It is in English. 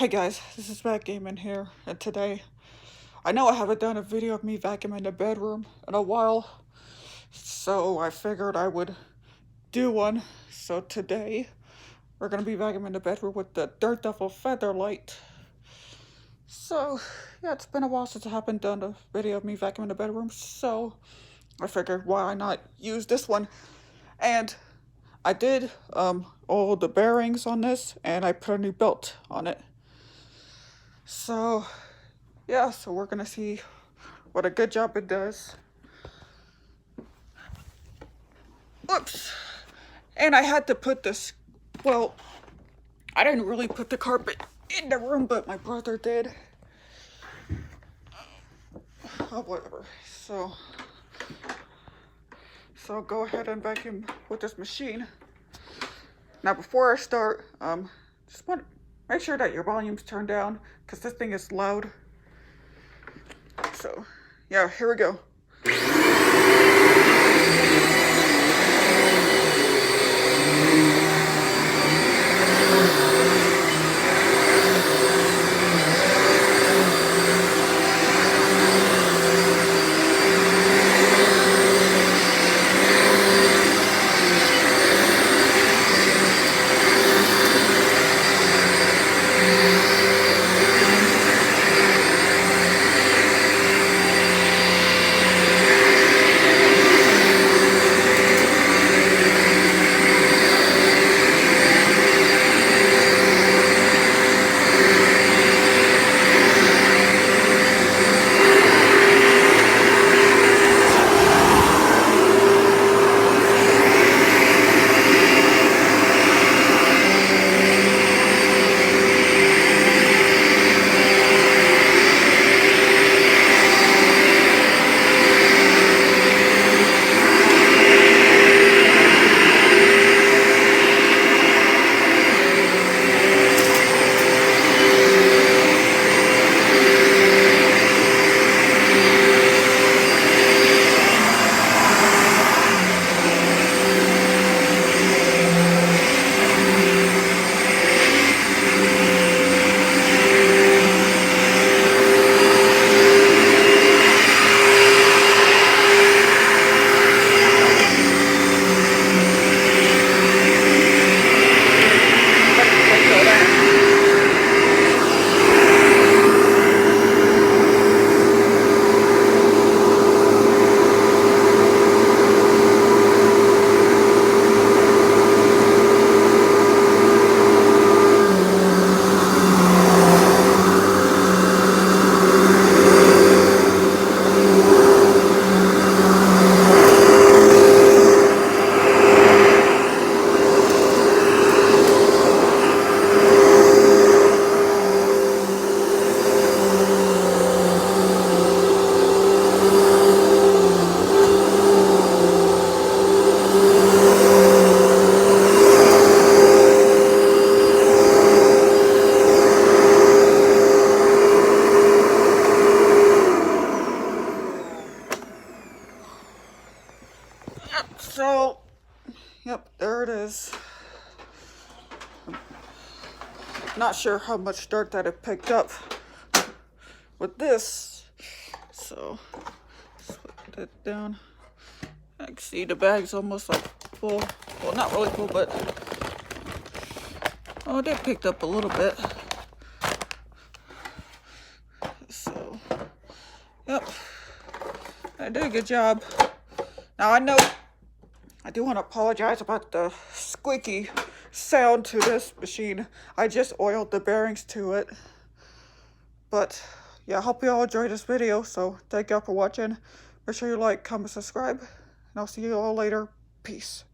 Hey guys, this is Matt Gaming here, and today, I know I haven't done a video of me vacuuming the bedroom in a while, so I figured I would do one. So today, we're gonna be vacuuming the bedroom with the Dirt Devil featherlite. So, yeah, it's been a while since I haven't done a video of me vacuuming the bedroom, so I figured why not use this one. And I did all the bearings on this, and I put a new belt on it. So, yeah, so we're gonna see what a good job it does. Whoops. And I had to put this, well, I didn't really put the carpet in the room, but my brother did. Oh, whatever. So go ahead and vacuum with this machine. Now, before I start, just want to make sure that your volume's turned down, because this thing is loud. So, yeah, here we go. So, yep, there it is. Not sure how much dirt that it picked up with this. So, let's put that down. I can see the bag's almost like full. Well, not really full, but oh, they picked up a little bit. So, yep, I did a good job. Now I know I do want to apologize about the squeaky sound to this machine. I just oiled the bearings to it. But yeah, I hope you all enjoyed this video. So thank y'all for watching. Make sure you like, comment, subscribe, and I'll see you all later. Peace.